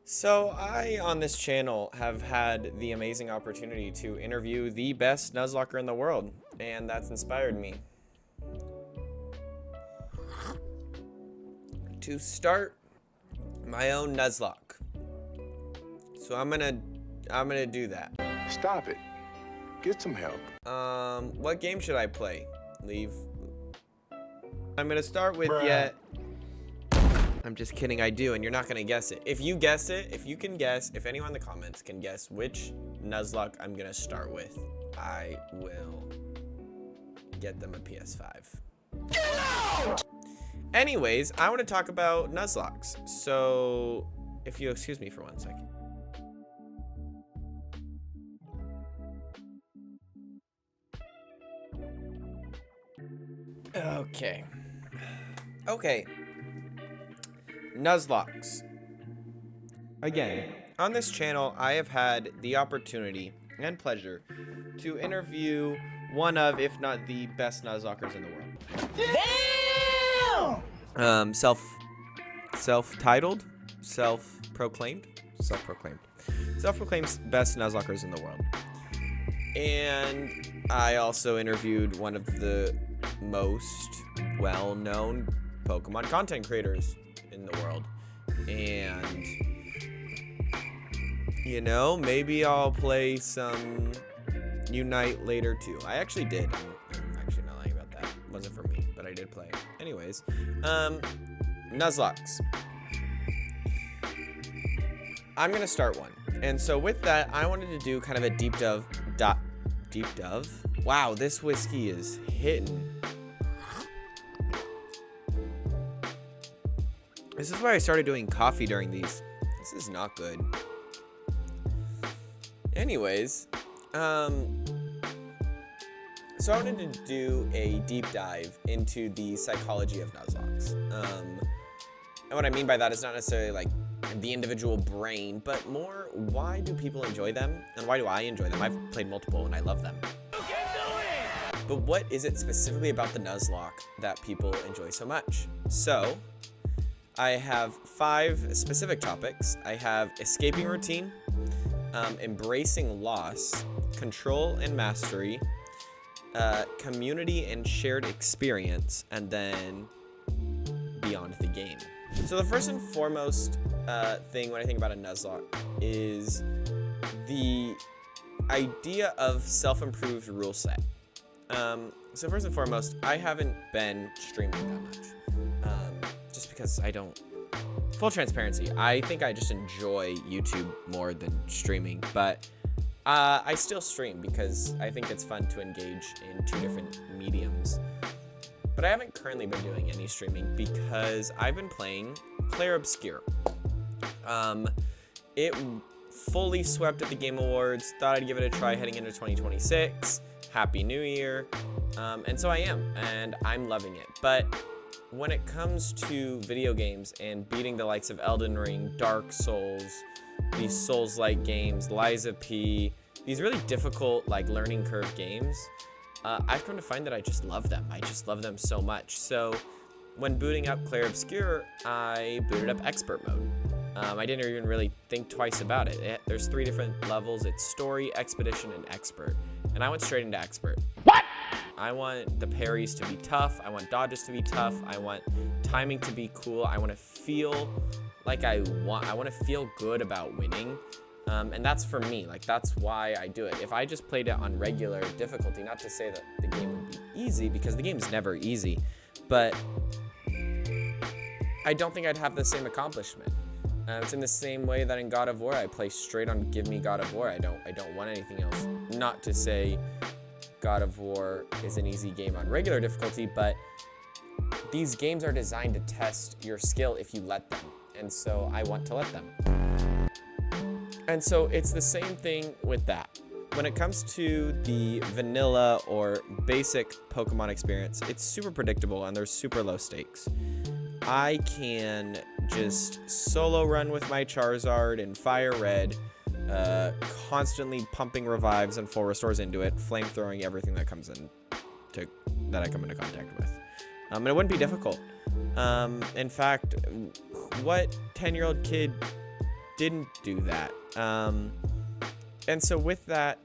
So I, on this channel, have had the amazing opportunity to interview the best Nuzlocker in the world, and that's inspired me to start my own Nuzlocke. So I'm gonna do that. Stop it. Get some help. What game should I play? Leave. I'm gonna start with I'm just kidding, I do, and you're not gonna guess it. If you guess it, if you can guess, if anyone in the comments can guess which Nuzlocke I'm gonna start with, I will get them a PS5. Get out! Anyways, I want to talk about Nuzlockes. So, if you excuse me for 1 second. Okay. Nuzlockes. Again, on this channel, I have had the opportunity and pleasure to interview one of, if not the best Nuzlockers in the world. Damn! Self-titled? Self-proclaimed best Nuzlockers in the world. And I also interviewed one of the most well-known Pokemon content creators in the world. And, you know, maybe I'll play some Unite later too. I actually did. I'm actually not lying about that. It wasn't for me, but I did play. Anyways, Nuzlockes. I'm gonna start one. And so with that, I wanted to do kind of a deep dive. Wow, this whiskey is hitting. This is why I started doing coffee during these. This is not good. Anyways, so I wanted to do a deep dive into the psychology of Nuzlockes. And what I mean by that is not necessarily like the individual brain, but more why do people enjoy them and why do I enjoy them? I've played multiple and I love them. You can do it! But what is it specifically about the Nuzlocke that people enjoy so much? So I have 5 specific topics. I have escaping routine, embracing loss, control and mastery, community and shared experience, and then beyond the game. So the first and foremost thing when I think about a Nuzlocke is the idea of self-improved rule set. So first and foremost, I haven't been streaming that much. Just because I don't, full transparency, I think I just enjoy YouTube more than streaming, but I still stream because I think it's fun to engage in 2 different mediums. But I haven't currently been doing any streaming because I've been playing Clair Obscur. It fully swept at the Game Awards, thought I'd give it a try heading into 2026. Happy New Year. And so I am, and I'm loving it. But when it comes to video games and beating the likes of Elden Ring, Dark Souls, these Souls-like games, Lies of P, these really difficult like learning curve games, I've come to find that I just love them. I just love them so much. So when booting up Clair Obscur, I booted up Expert mode. I didn't even really think twice about it. There's 3 different levels. It's Story, Expedition, and Expert. And I went straight into Expert. What? I want the parries to be tough. I want dodges to be tough. I want timing to be cool. I want to feel like I want to feel good about winning. And that's for me. Like, that's why I do it. If I just played it on regular difficulty, not to say that the game would be easy, because the game's never easy, but I don't think I'd have the same accomplishment. It's in the same way that in God of War, I play straight on give me God of War. I don't want anything else. Not to say God of War is an easy game on regular difficulty, but these games are designed to test your skill if you let them. And so I want to let them. And so it's the same thing with that. When it comes to the vanilla or basic Pokemon experience, it's super predictable and there's super low stakes. I can just solo run with my Charizard in Fire Red, constantly pumping revives and full restores into it, flamethrowing everything that comes in that I come into contact with. And it wouldn't be difficult. In fact, what 10-year-old kid didn't do that. And so with that,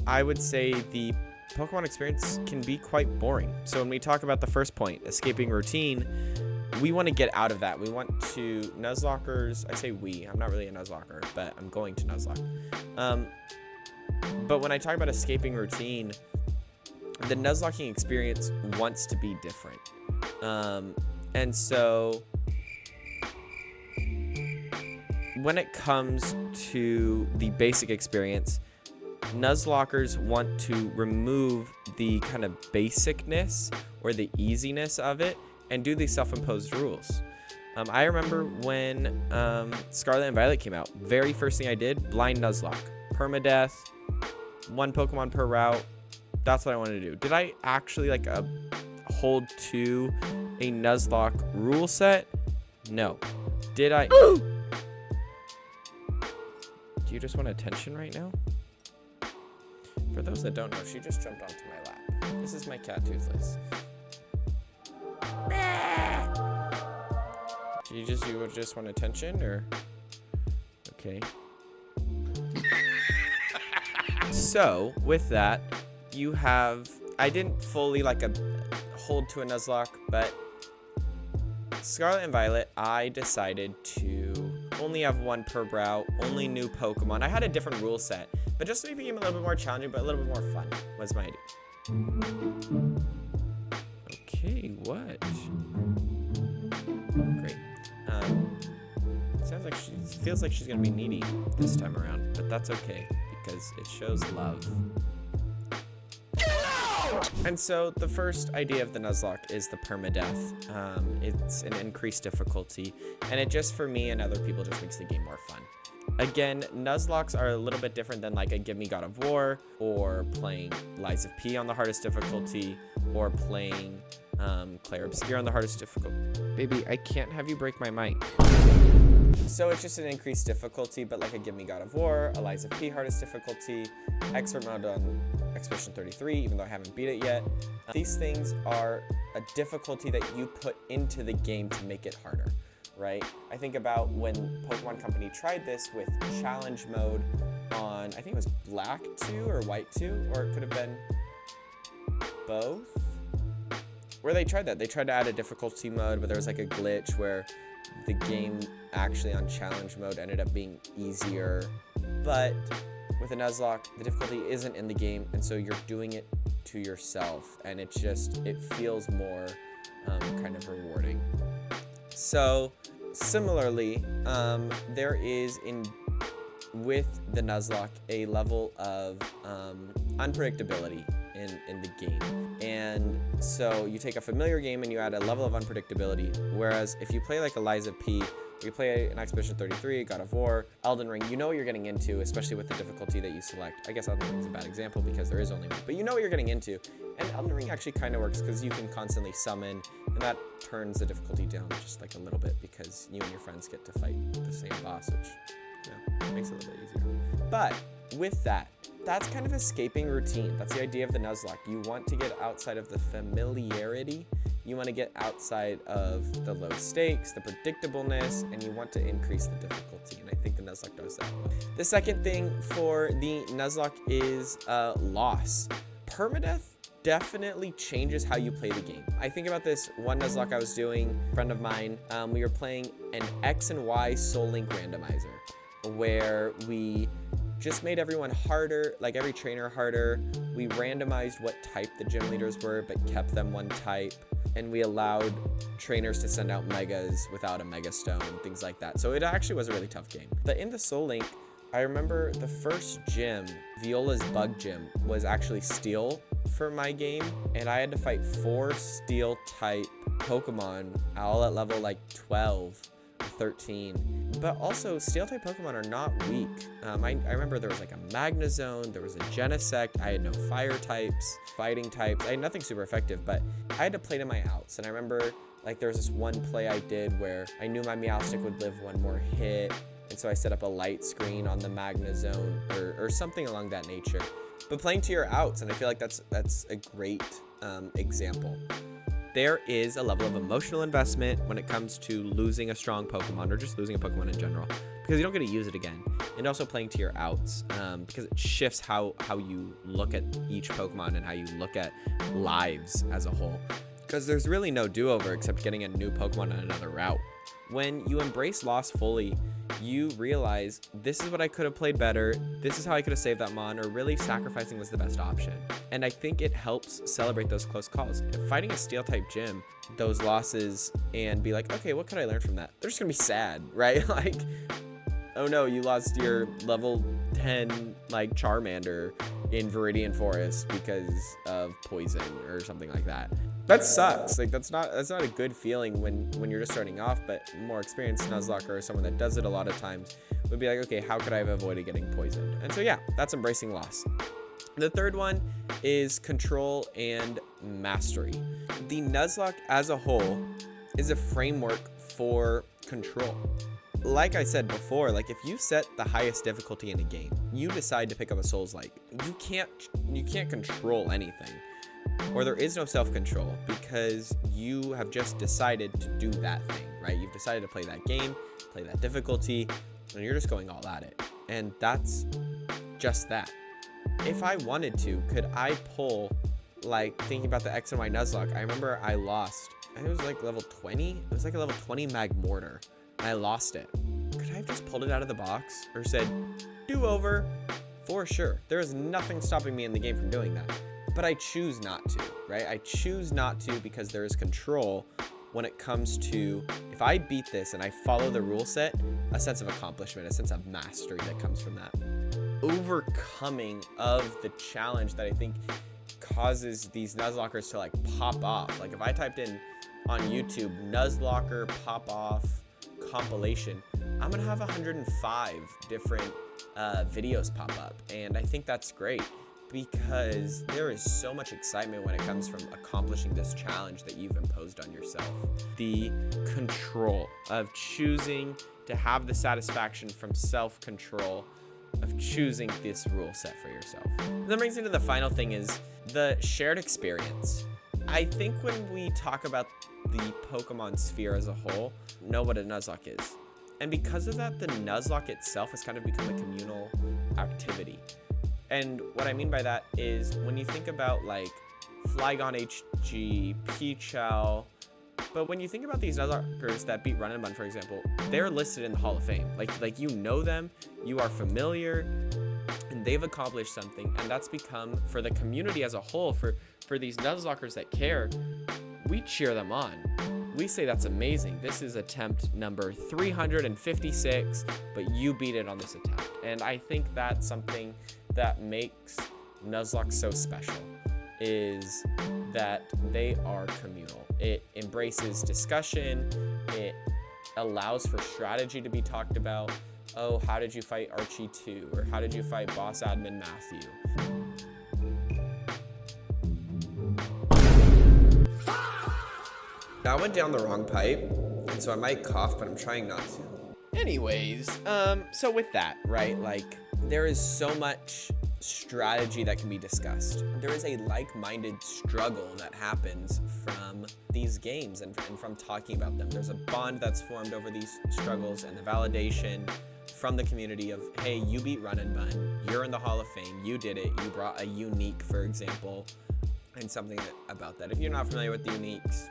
I would say the Pokemon experience can be quite boring. So when we talk about the first point, escaping routine, we want to get out of that. We want to Nuzlockers. I say we. I'm not really a Nuzlocker, but I'm going to Nuzlocke. But when I talk about escaping routine, the Nuzlocking experience wants to be different. And so when it comes to the basic experience, Nuzlockers want to remove the kind of basicness or the easiness of it and do these self-imposed rules. I remember when Scarlet and Violet came out, very first thing I did, blind Nuzlocke. Permadeath, 1 Pokemon per route. That's what I wanted to do. Did I actually like hold to a Nuzlocke rule set? No. Did I? Do you just want attention right now? For those that don't know, she just jumped onto my lap. This is my cat, Toothless. You just want attention, or? Okay. So with that, you have. I didn't fully hold to a Nuzlocke, but Scarlet and Violet, I decided to only have 1 per route, only new Pokemon. I had a different rule set, but just to make the game a little bit more challenging, but a little bit more fun was my idea. Okay, what? Great. Sounds like feels like she's gonna be needy this time around, but that's okay because it shows love. And so the first idea of the Nuzlocke is the permadeath. It's an increased difficulty, and it just, for me and other people, just makes the game more fun. Again, Nuzlockes are a little bit different than like a Give Me God of War, or playing Lies of P on the hardest difficulty, or playing Claire Obscure on the hardest difficulty. Baby, I can't have you break my mic. So it's just an increased difficulty, but like a Give Me God of War, a Lies of P hardest difficulty, expert mode on Expedition 33, even though I haven't beat it yet. These things are a difficulty that you put into the game to make it harder, right? I think about when Pokemon Company tried this with challenge mode on, I think it was Black 2 or White 2, or it could have been both. Where they tried that. They tried to add a difficulty mode, but there was like a glitch where the game actually on challenge mode ended up being easier. But with a Nuzlocke, the difficulty isn't in the game, and so you're doing it to yourself, and it feels more kind of rewarding. So similarly, there is with the Nuzlocke a level of unpredictability in the game. And so you take a familiar game and you add a level of unpredictability, whereas if you play like a Lies of P, you play an Expedition 33, God of War, Elden Ring, you know what you're getting into, especially with the difficulty that you select. I guess Elden Ring is a bad example because there is only one, but you know what you're getting into. And Elden Ring actually kind of works because you can constantly summon, and that turns the difficulty down just like a little bit because you and your friends get to fight the same boss, which, you know, makes it a little bit easier. But with that, that's kind of escaping routine. That's the idea of the Nuzlocke. You want to get outside of the familiarity. You want to get outside of the low stakes, the predictableness, and you want to increase the difficulty. And I think the Nuzlocke does that well. The second thing for the Nuzlocke is loss. Permadeath definitely changes how you play the game. I think about this one Nuzlocke I was doing, a friend of mine, we were playing an X and Y Soul Link randomizer, where we just made everyone harder, like every trainer harder. We randomized what type the gym leaders were, but kept them one type. And we allowed trainers to send out megas without a mega stone, things like that. So it actually was a really tough game. But in the Soul Link, I remember the first gym, Viola's Bug Gym, was actually Steel for my game. And I had to fight 4 Steel type Pokemon, all at level like 12. 13, but also steel type Pokemon are not weak. I remember there was like a Magnezone, there was a Genesect, I had no fire types, fighting types, I had nothing super effective, but I had to play to my outs. And I remember like there was this one play I did where I knew my Meowstic would live one more hit, and so I set up a light screen on the Magnezone or something along that nature. But playing to your outs, and I feel like that's a great example. there is a level of emotional investment when it comes to losing a strong Pokemon or just losing a Pokemon in general, because you don't get to use it again. And also playing to your outs, because it shifts how you look at each Pokemon and how you look at lives as a whole. Because there's really no do-over except getting a new Pokemon on another route. When you embrace loss fully, you realize this is what I could have played better, this is how I could have saved that Mon, or really sacrificing was the best option. And I think it helps celebrate those close calls. If fighting a Steel-type gym, those losses, and be like, okay, what could I learn from that? They're just gonna be sad, right? Like, oh no, you lost your level 10 like Charmander in Viridian Forest because of poison or something like that. That sucks. Like that's not a good feeling when you're just starting off, but more experienced Nuzlocke or someone that does it a lot of times would be like, okay, how could I have avoided getting poisoned? And so yeah, that's embracing loss. The third one is control and mastery. The Nuzlocke as a whole is a framework for control. Like I said before, like if you set the highest difficulty in a game, you decide to pick up a Souls-like, you can't control anything. Or there is no self-control because you have just decided to do that thing, right? You've decided to play that game, play that difficulty, and you're just going all at it. And that's just that. If I wanted to, could I pull, like thinking about the X and Y Nuzlocke, I remember I lost, I think it was like level 20. It was like a level 20 Magmortar, and I lost it. Could I have just pulled it out of the box or said, do over? For sure. There is nothing stopping me in the game from doing that. But I choose not to, right? I choose not to because there is control when it comes to, if I beat this and I follow the rule set, a sense of accomplishment, a sense of mastery that comes from that. Overcoming of the challenge that I think causes these Nuzlockers to like pop off. Like if I typed in on YouTube, Nuzlocker pop off compilation, I'm gonna have 105 different videos pop up. And I think that's great, because there is so much excitement when it comes from accomplishing this challenge that you've imposed on yourself. The control of choosing to have the satisfaction from self-control of choosing this rule set for yourself. And that brings me to the final thing, is the shared experience. I think when we talk about the Pokemon sphere as a whole, know what a Nuzlocke is. And because of that, the Nuzlocke itself has kind of become a communal activity. And what I mean by that is when you think about like Flygon HG, Pichal, but when you think about these Nuzlockers that beat Run and Bun, for example, they're listed in the Hall of Fame. Like you know them, you are familiar, and they've accomplished something, and that's become, for the community as a whole, for these Nuzlockers that care, we cheer them on. We say that's amazing. This is attempt number 356, but you beat it on this attempt. And I think that's something that makes Nuzlocke so special, is that they are communal. It embraces discussion. It allows for strategy to be talked about. Oh, how did you fight Archie 2? Or how did you fight Boss Admin Matthew? That went down the wrong pipe, and so I might cough, but I'm trying not to. Anyways, so with that, right, like, there is so much strategy that can be discussed. There is a like-minded struggle that happens from these games and from talking about them. There's a bond that's formed over these struggles, and the validation from the community of, hey, you beat Run and Bun, you're in the Hall of Fame, you did it, you brought a unique, for example, and something about that. If you're not familiar with the uniques,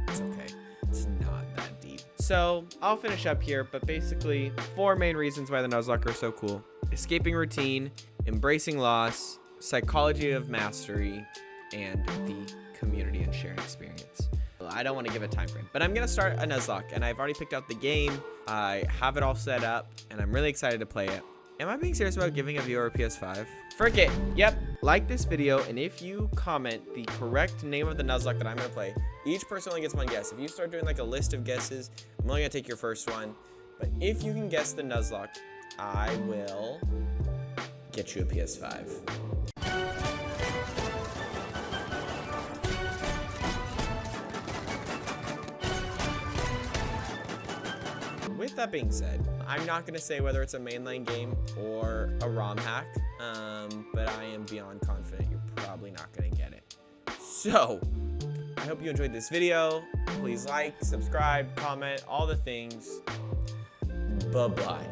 it's okay. It's not that deep. So I'll finish up here, but basically 4 main reasons why the Nuzlocke are so cool: escaping routine, embracing loss, psychology of mastery, and the community and sharing experience. I don't want to give a time frame, but I'm gonna start a Nuzlocke, and I've already picked out the game. I have it all set up, and I'm really excited to play it. Am I being serious about giving a viewer a PS5? Frick it. Yep. Like this video, and if you comment the correct name of the Nuzlocke that I'm gonna play, each person only gets 1 guess. If you start doing like a list of guesses, I'm only gonna take your first one. But if you can guess the Nuzlocke, I will get you a PS5. With that being said, I'm not gonna say whether it's a mainline game or a ROM hack, but I am beyond confident you're probably not gonna get it. So, I hope you enjoyed this video. Please like, subscribe, comment, all the things. Bye-bye.